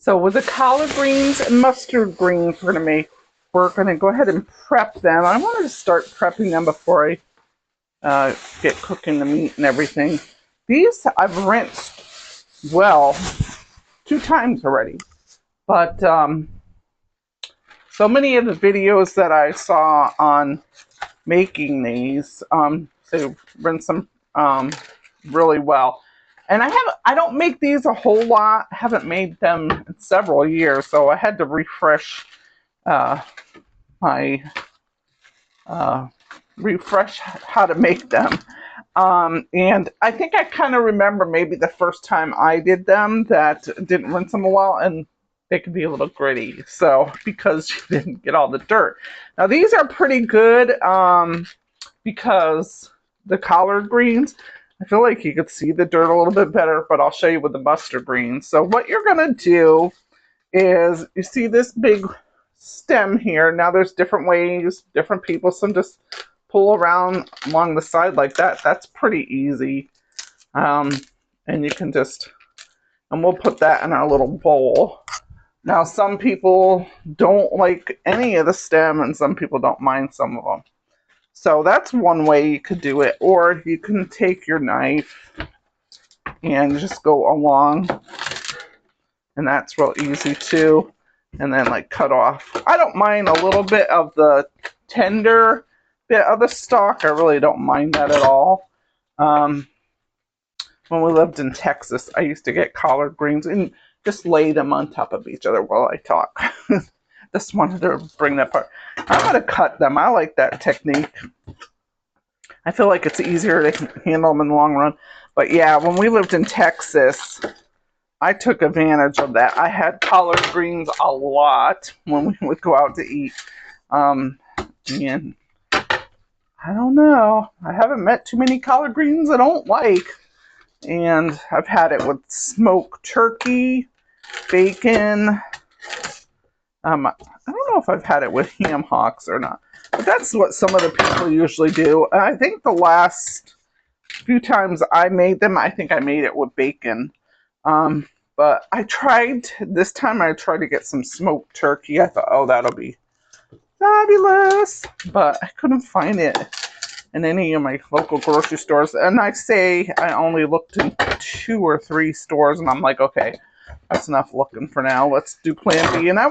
So with the collard greens and mustard greens we're gonna go ahead and prep them. I wanted to start prepping them before I get cooking the meat and everything. These I've rinsed well 2 times already, but so many of the videos that I saw on making these, they rinse them really well. And I don't make these a whole lot. I haven't made them in several years, so I had to refresh my refresh how to make them. And I think I kind of remember maybe the first time I did them that didn't rinse them a while, and they could be a little gritty. So because you didn't get all the dirt. Now these are pretty good because the collard greens, I feel like you could see the dirt a little bit better, but I'll show you with the mustard greens. So what you're gonna do is, you see this big stem here. Now there's different ways, different people. Some just pull around along the side like that. That's pretty easy. And you can just, and we'll put that in our little bowl. Now some people don't like any of the stem and some people don't mind some of them. So that's one way you could do it. Or you can take your knife and just go along, and that's real easy too. And then like cut off. I don't mind a little bit of the tender bit of the stalk. I really don't mind that at all. When we lived in Texas, I used to get collard greens and just lay them on top of each other while I talk. Just wanted to bring that part. I'm going to cut them. I like that technique. I feel like it's easier to handle them in the long run. But yeah, when we lived in Texas, I took advantage of that. I had collard greens a lot when we would go out to eat. And I don't know. I haven't met too many collard greens I don't like. And I've had it with smoked turkey, bacon. I don't know if I've had it with ham hocks or not. But that's what some of the people usually do. And I think the last few times I made them, I think I made it with bacon. But this time I tried to get some smoked turkey. I thought, oh, that'll be fabulous. But I couldn't find it in any of my local grocery stores. And I only looked in 2 or 3 stores, and I'm like, okay, that's enough looking for now. Let's do plan B. And I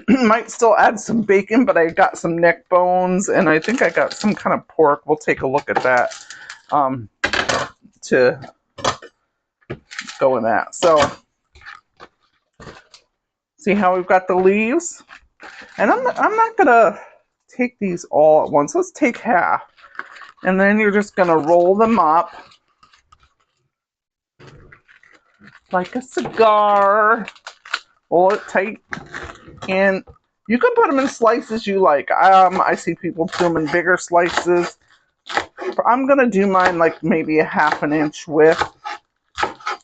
might still add some bacon, but I got some neck bones, and I think I got some kind of pork. We'll take a look at that to go in that. So, see how we've got the leaves? And I'm not going to take these all at once. Let's take half. And then you're just going to roll them up like a cigar. Roll it tight. And you can put them in slices you like. I see people put them in bigger slices. I'm going to do mine like maybe a 1/2 inch width.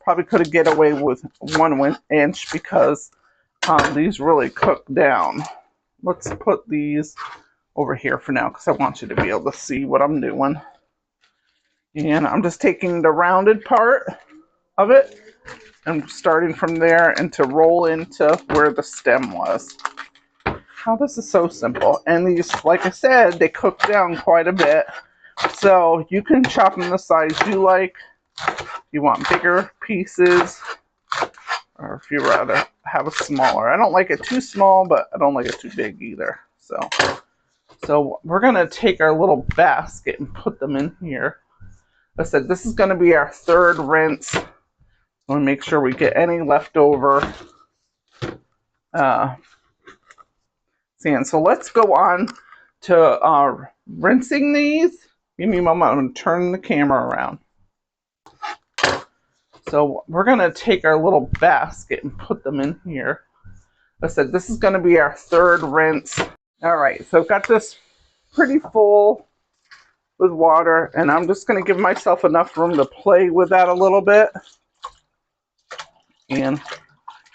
Probably could have get away with 1 inch because these really cook down. Let's put these over here for now because I want you to be able to see what I'm doing. And I'm just taking the rounded part of it and starting from there and to roll into where the stem was. Now this is so simple. And these, like I said, they cook down quite a bit. So you can chop them the size you like. You want bigger pieces, or if you rather have a smaller. I don't like it too small, but I don't like it too big either. So we're going to take our little basket and put them in here. I said this is going to be our 3rd rinse. We'll make sure we get any leftover sand. So let's go on to rinsing these. Give me a moment. I'm going to turn the camera around. So we're going to take our little basket and put them in here. I said this is going to be our 3rd rinse. All right, so I've got this pretty full with water, and I'm just going to give myself enough room to play with that a little bit. And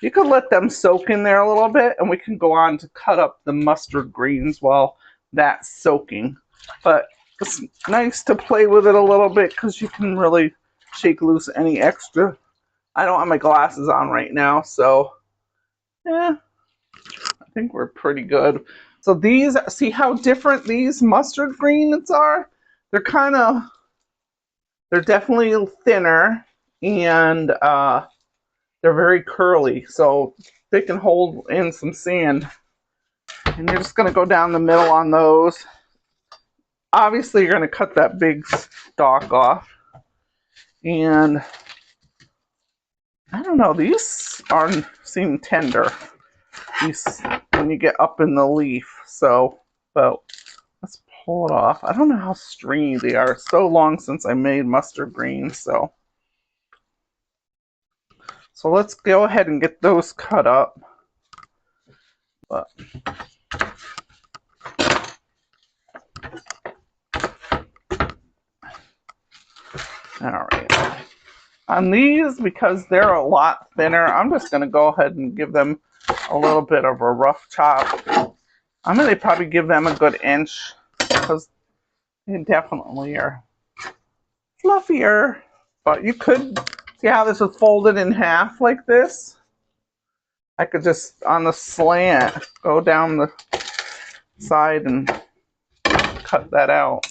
you can let them soak in there a little bit, and we can go on to cut up the mustard greens while that's soaking. But it's nice to play with it a little bit because you can really shake loose any extra I don't have my glasses on right now, so yeah, I think we're pretty good. So these, see how different these mustard greens are? They're kind of, they're definitely thinner, and they're very curly, so they can hold in some sand. And you're just going to go down the middle on those. Obviously, you're going to cut that big stalk off. And I don't know, these seem tender. These, when you get up in the leaf. So, but let's pull it off. I don't know how stringy they are. It's so long since I made mustard greens. So let's go ahead and get those cut up. But all right. On these, because they're a lot thinner, I'm just going to go ahead and give them a little bit of a rough chop. I'm going to probably give them a good inch because they definitely are fluffier. But you could see how this is folded in half like this. I could just, on the slant, go down the side and cut that out.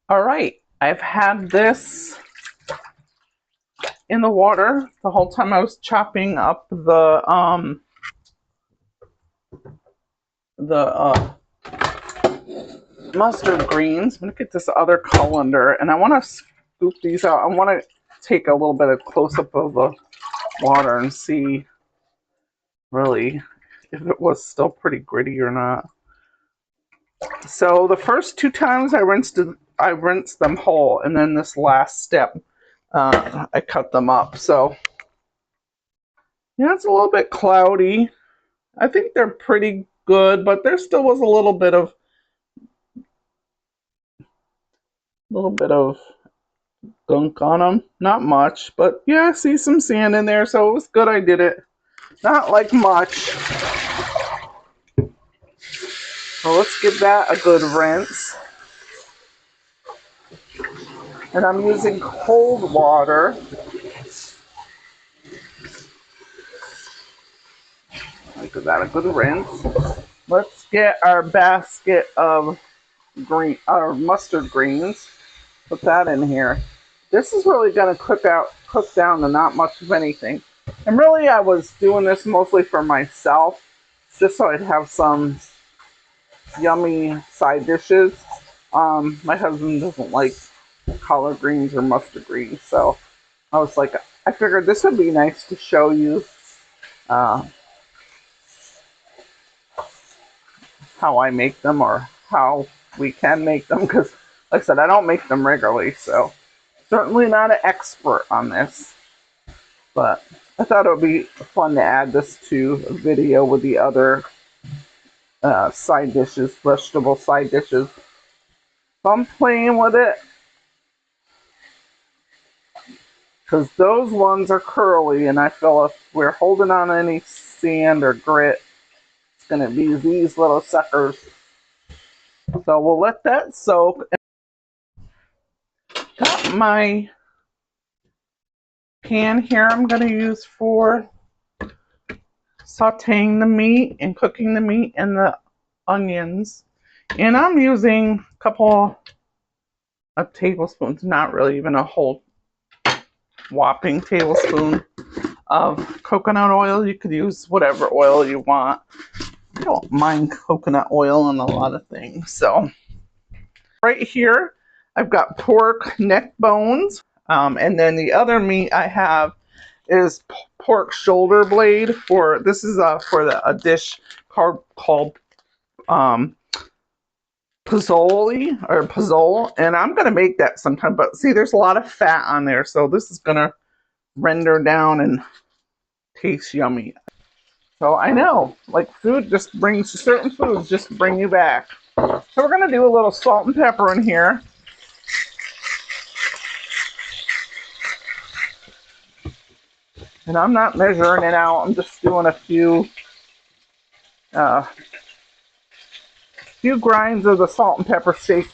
All right, I've had this in the water the whole time I was chopping up the mustard greens. I'm gonna get this other colander, and I want to scoop these out. I want to take a little bit of close up of the water and see really if it was still pretty gritty or not. So the first 2 times I rinsed them whole, and then this last step I cut them up. So yeah, it's a little bit cloudy. I think they're pretty good, but there still was a little bit of gunk on them. Not much, but yeah, I see some sand in there, so it was good I did it. Not like much. So let's give that a good rinse. And I'm using cold water. I'll give that a good rinse. Let's get our basket of mustard greens. Put that in here. This is really going to cook down to not much of anything. And really, I was doing this mostly for myself, just so I'd have some yummy side dishes. My husband doesn't like collard greens or mustard greens, so I was like, I figured this would be nice to show you how I make them, or how we can make them, because like I said, I don't make them regularly, so certainly not an expert on this, but I thought it would be fun to add this to a video with the other side dishes, vegetable side dishes. So I'm playing with it because those ones are curly, and I feel if we're holding on any sand or grit, it's going to be these little suckers. So we'll let that soak. Got my pan here I'm going to use for sauteing the meat and cooking the meat and the onions. And I'm using a couple of tablespoons, not really even a whole whopping tablespoon of coconut oil. You could use whatever oil you want. I don't mind coconut oil in a lot of things. So right here, I've got pork neck bones. And then the other meat I have is pork shoulder blade. This is for a dish called pozzoli or pozzole, and I'm gonna make that sometime. But see, there's a lot of fat on there, so this is gonna render down and taste yummy. So I know, like certain foods just bring you back. So we're gonna do a little salt and pepper in here. And I'm not measuring it out. I'm just doing a few grinds of the salt and pepper steak.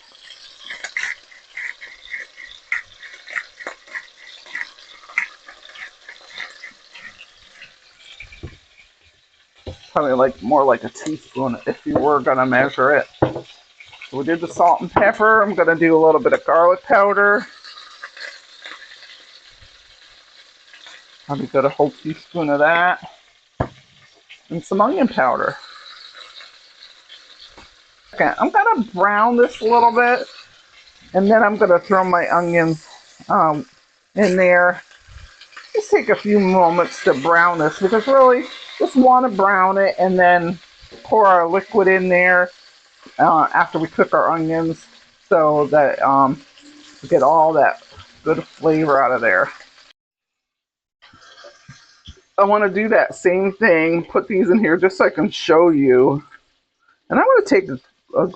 probably like more like a teaspoon if you were gonna measure it. So we did the salt and pepper. I'm gonna do a little bit of garlic powder. Probably got a whole teaspoon of that. And some onion powder. Okay, I'm gonna brown this a little bit, and then I'm gonna throw my onions in there. Just take a few moments to brown this because really just want to brown it and then pour our liquid in there after we cook our onions so that we get all that good flavor out of there. I want to do that same thing, put these in here just so I can show you. And I want to take a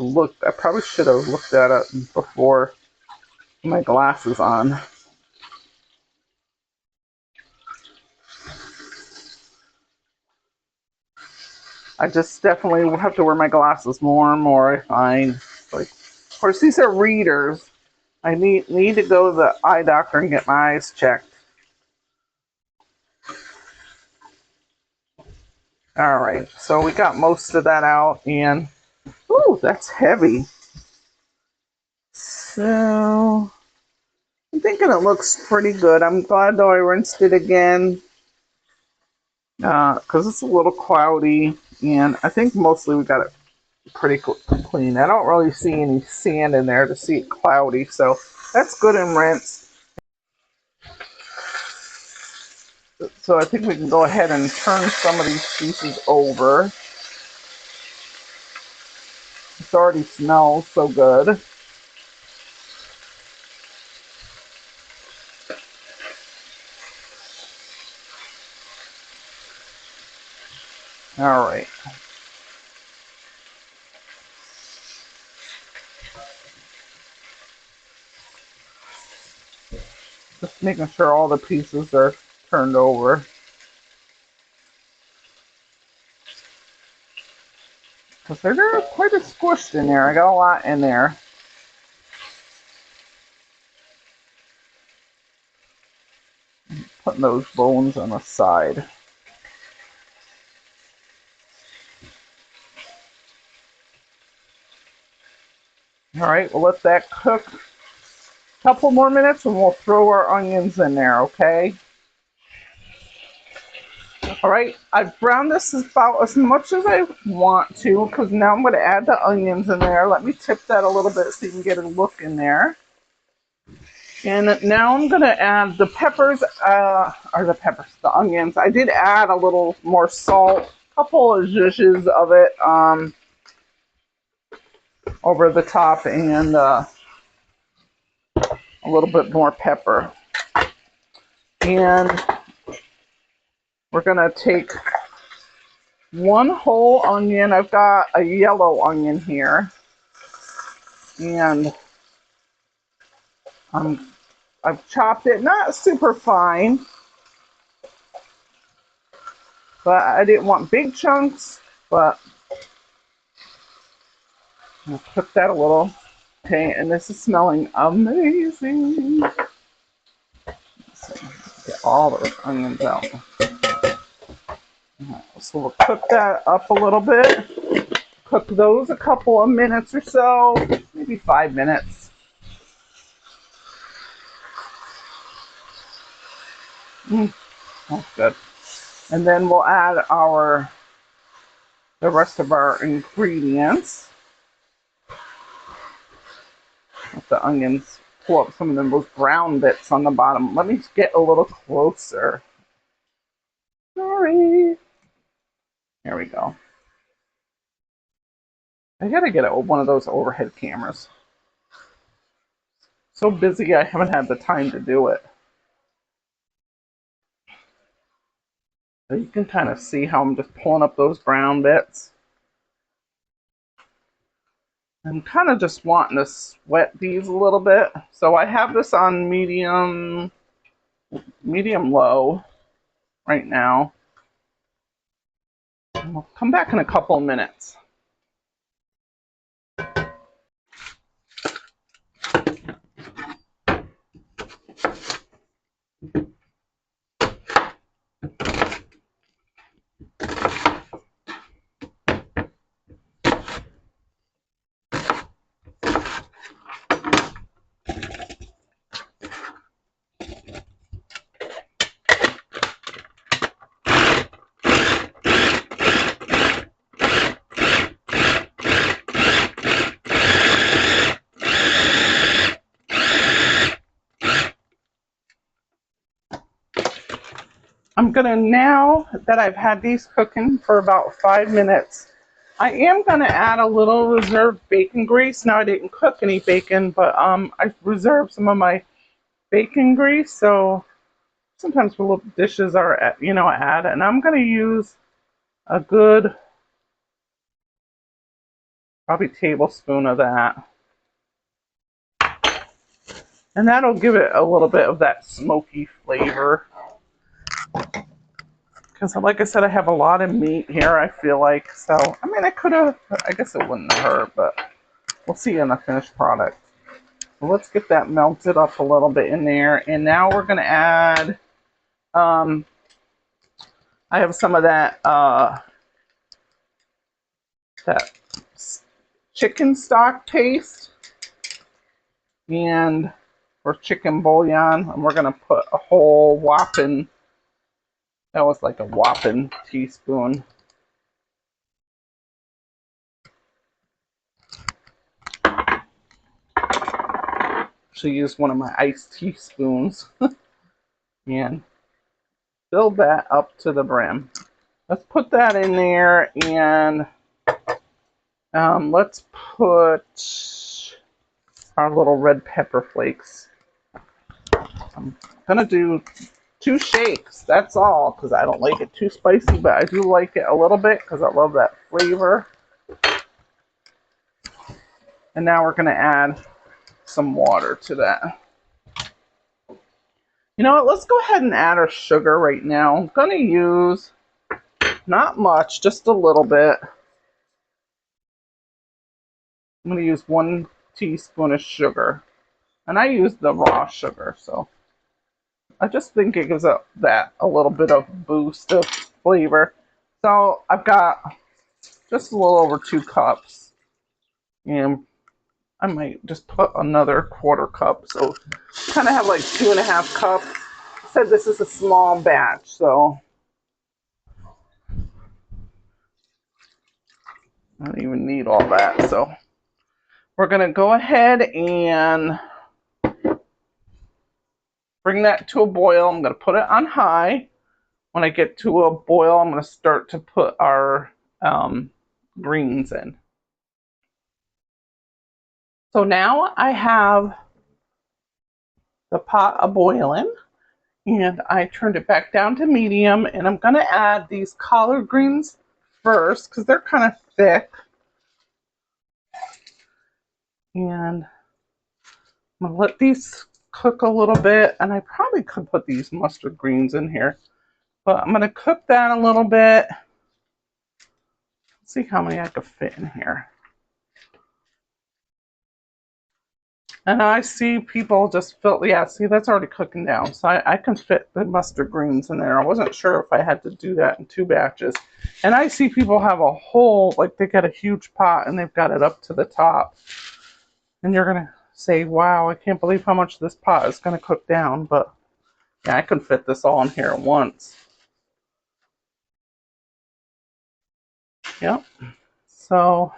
look. I probably should have looked at it before my glasses on. I just definitely will have to wear my glasses more and more, I find. Like, of course, these are readers. I need to go to the eye doctor and get my eyes checked. All right, so we got most of that out, and ooh, that's heavy. So I'm thinking it looks pretty good. I'm glad though I rinsed it again because it's a little cloudy, and I think mostly we got it pretty clean. I don't really see any sand in there to see it cloudy, so that's good and rinsed. So I think we can go ahead and turn some of these pieces over. It already smells so good. All right. Just making sure all the pieces are turned over. Because they're quite a squished in there. I got a lot in there. Putting those bones on the side. All right, we'll let that cook a couple more minutes and we'll throw our onions in there, okay? All right, I've browned this about as much as I want to because now I'm going to add the onions in there. Let me tip that a little bit so you can get a look in there. And now I'm going to add the peppers, the onions. I did add a little more salt, a couple of zhuzhes of it over the top, and a little bit more pepper. And we're going to take one whole onion. I've got a yellow onion here. And I've chopped it, not super fine, but I didn't want big chunks, but I'll cook that a little. Okay, and this is smelling amazing. Let's see, get all those onions out. Right, so we'll cook that up a little bit. Cook those a couple of minutes or so, maybe 5 minutes. That's good. And then we'll add the rest of our ingredients. Let the onions pull up some of those brown bits on the bottom. Let me get a little closer. Sorry. There we go. I gotta get one of those overhead cameras. So busy I haven't had the time to do it. So you can kind of see how I'm just pulling up those brown bits. I'm kind of just wanting to sweat these a little bit. So I have this on medium low right now. And we'll come back in a couple of minutes. I'm gonna, now that I've had these cooking for about 5 minutes, I am gonna add a little reserved bacon grease. Now I didn't cook any bacon, but I reserved some of my bacon grease, so sometimes little dishes are, add, and I'm gonna use a good, probably tablespoon of that. And that'll give it a little bit of that smoky flavor. Because like I said, I have a lot of meat here, I feel like. So, I mean, I could have, I guess it wouldn't hurt, but we'll see in the finished product. So let's get that melted up a little bit in there. And now we're going to add, I have some of that chicken stock paste and or chicken bouillon. And we're going to put a whole whopping, that was like a whopping teaspoon. Actually use one of my iced teaspoons and fill that up to the brim. Let's put that in there, and let's put our little red pepper flakes. I'm gonna do 2 shakes, that's all, because I don't like it too spicy, but I do like it a little bit because I love that flavor. And now we're gonna add some water to that. You know what, let's go ahead and add our sugar right now. I'm gonna use not much, just a little bit. I'm gonna use 1 teaspoon of sugar. And I use the raw sugar, so I just think it gives that a little bit of boost of flavor. So I've got just a little over 2 cups. And I might just put another 1/4 cup. So kind of have like 2.5 cups. I said this is a small batch, so I don't even need all that. So we're gonna go ahead and bring that to a boil. I'm gonna put it on high. When I get to a boil, I'm gonna start to put our greens in. So now I have the pot a boiling, and I turned it back down to medium, and I'm gonna add these collard greens first because they're kind of thick. And I'm gonna let these cook a little bit, and I probably could put these mustard greens in here, but I'm gonna cook that a little bit. Let's see how many I could fit in here. And I see people just fill, yeah, see, that's already cooking down. So I can fit the mustard greens in there. I wasn't sure if I had to do that in 2 batches. And I see people have a whole, like they got a huge pot and they've got it up to the top. And you're going to say, wow, I can't believe how much this pot is going to cook down. But yeah, I can fit this all in here at once. Yep. So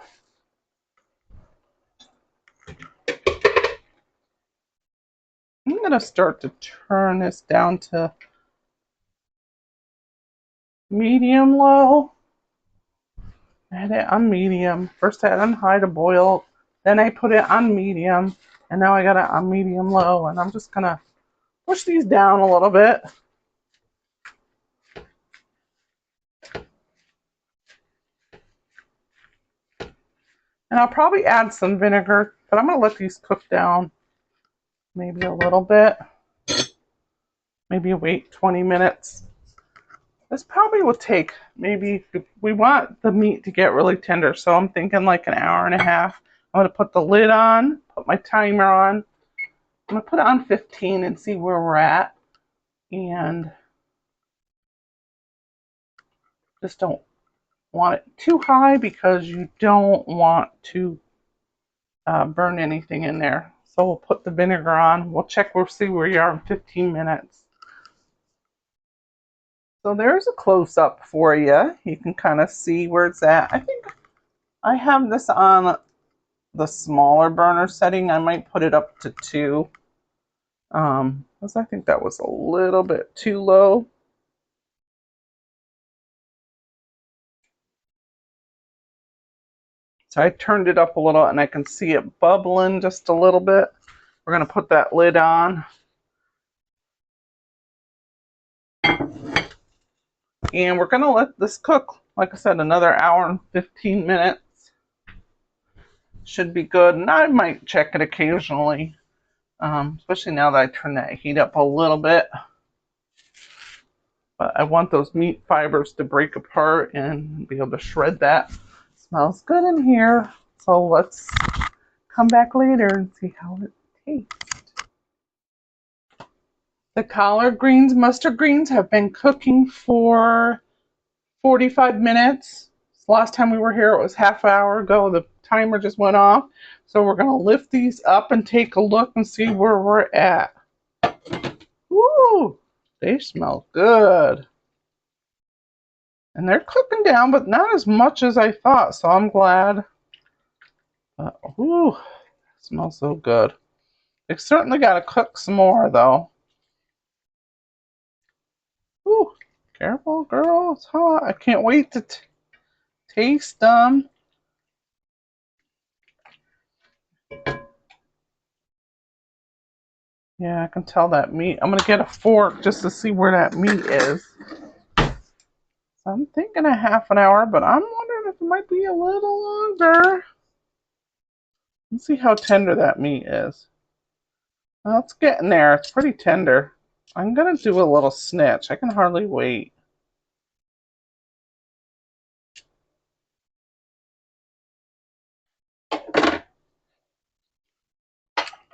I'm going to start to turn this down to medium low. I had it on medium. First I had it on high to boil. Then I put it on medium. And now I got it on medium low. And I'm just going to push these down a little bit. And I'll probably add some vinegar. But I'm going to let these cook down maybe a little bit. Maybe wait 20 minutes. This probably will take maybe, we want the meat to get really tender. So I'm thinking like an hour and a half. I'm going to put the lid on, put my timer on. I'm going to put it on 15 and see where we're at. And just don't want it too high because you don't want to burn anything in there. So we'll put the vinegar on. We'll check, we'll see where you are in 15 minutes. So there's a close-up for you. You can kind of see where it's at. I think I have this on the smaller burner setting. I might put it up to 2. Because I think that was a little bit too low. So I turned it up a little and I can see it bubbling just a little bit. We're going to put that lid on. And we're going to let this cook, like I said, another hour and 15 minutes. Should be good. And I might check it occasionally, especially now that I turn that heat up a little bit. But I want those meat fibers to break apart and be able to shred that. Smells good in here. So let's come back later and see how it tastes. The collard greens, mustard greens have been cooking for 45 minutes. Last time we were here, it was half an hour ago. The timer just went off. So we're going to lift these up and take a look and see where we're at. Woo! They smell good. And they're cooking down, but not as much as I thought, so I'm glad. Ooh, smells so good. They certainly got to cook some more, though. Ooh, careful, girl. It's hot. I can't wait to taste them. Yeah, I can tell that meat. I'm going to get a fork just to see where that meat is. So I'm thinking a half an hour, but I'm wondering if it might be a little longer. Let's see how tender that meat is. Well, it's getting there. It's pretty tender. I'm going to do a little snitch. I can hardly wait.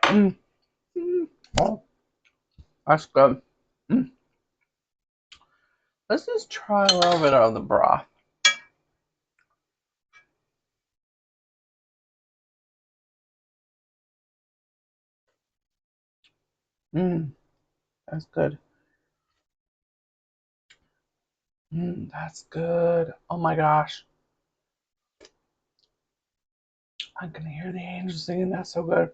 Mm. Oh, that's good. Mm. Let's just try a little bit of the broth. That's good. That's good. Oh my gosh. I can hear the angels singing. That's so good.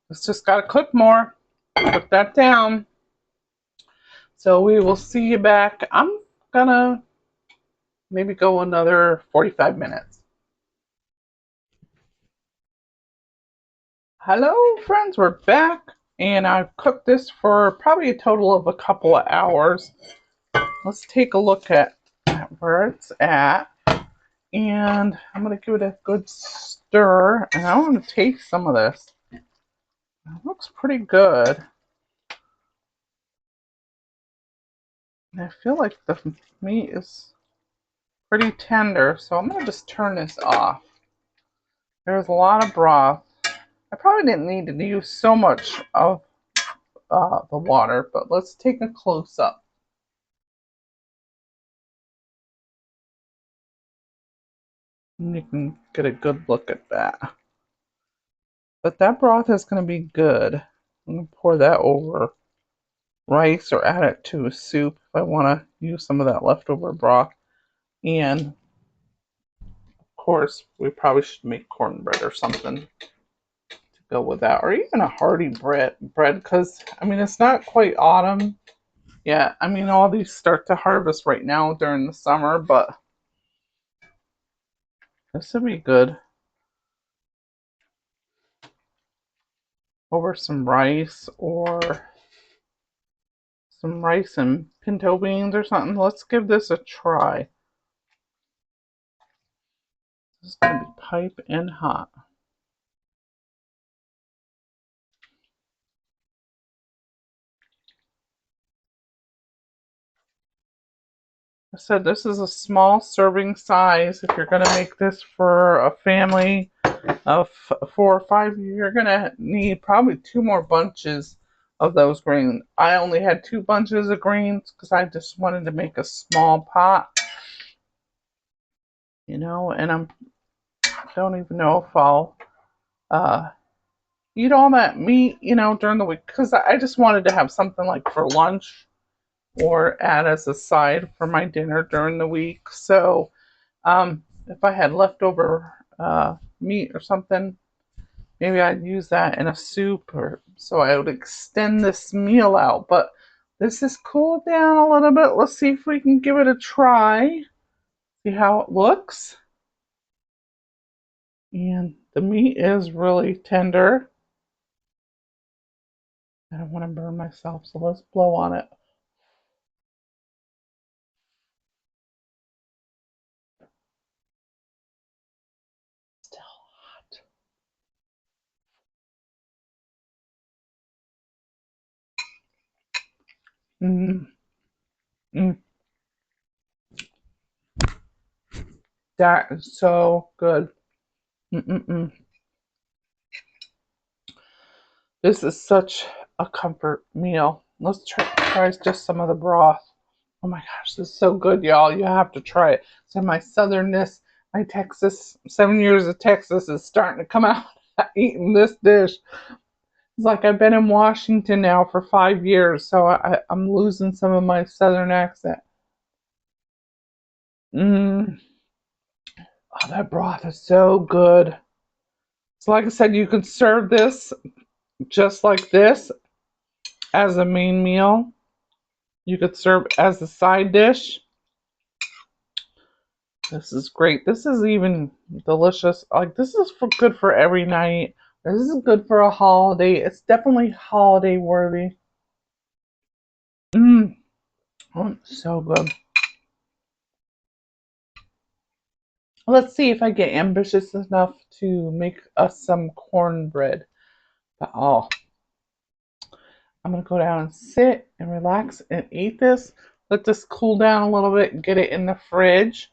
It's just got to cook more. Put that down. So we will see you back. I'm going to maybe go another 45 minutes. Hello, friends. We're back. And I've cooked this for probably a total of a couple of hours. Let's take a look at where it's at. And I'm going to give it a good stir. And I want to taste some of this. It looks pretty good. And I feel like the meat is pretty tender. So I'm going to just turn this off. There's a lot of broth. I probably didn't need to use so much of the water, but let's take a close up. And you can get a good look at that. But that broth is going to be good. I'm going to pour that over rice or add it to a soup if I want to use some of that leftover broth. And of course, we probably should make cornbread or something to go with that, or even a hearty bread because I mean it's not quite autumn yet. I mean all these start to harvest right now during the summer, but this would be good over some rice or some rice and pinto beans or something. Let's give this a try. This is going to be piping hot. I said this is a small serving size. If you're going to make this for a family of 4 or 5, you're going to need probably 2 more bunches of those greens. I only had 2 bunches of greens because I just wanted to make a small pot. You know, and I don't even know if I'll eat all that meat, you know, during the week because I just wanted to have something like for lunch or add as a side for my dinner during the week. So if I had leftover meat or something, maybe I'd use that in a soup, or so I would extend this meal out. But this is cooled down a little bit. Let's see if we can give it a try. See how it looks. And the meat is really tender. I don't want to burn myself, so let's blow on it. Still hot. Mm, mm, that is so good. Mm-mm-mm. This is such a comfort meal. Let's try just some of the broth. Oh my gosh, this is so good, y'all. You have to try it. So my southernness, my Texas, 7 years of Texas is starting to come out eating this dish. It's like I've been in Washington now for 5 years, so I'm losing some of my southern accent. Mmm. Oh, that broth is so good. So like I said, you could serve this just like this as a main meal. You could serve as a side dish. This is great. This is even delicious. Like this is good for every night. This is good for a holiday. It's definitely holiday worthy. Mmm. Oh, so good. Let's see if I get ambitious enough to make us some cornbread. But oh, I'm gonna go down and sit and relax and eat this. Let this cool down a little bit and get it in the fridge.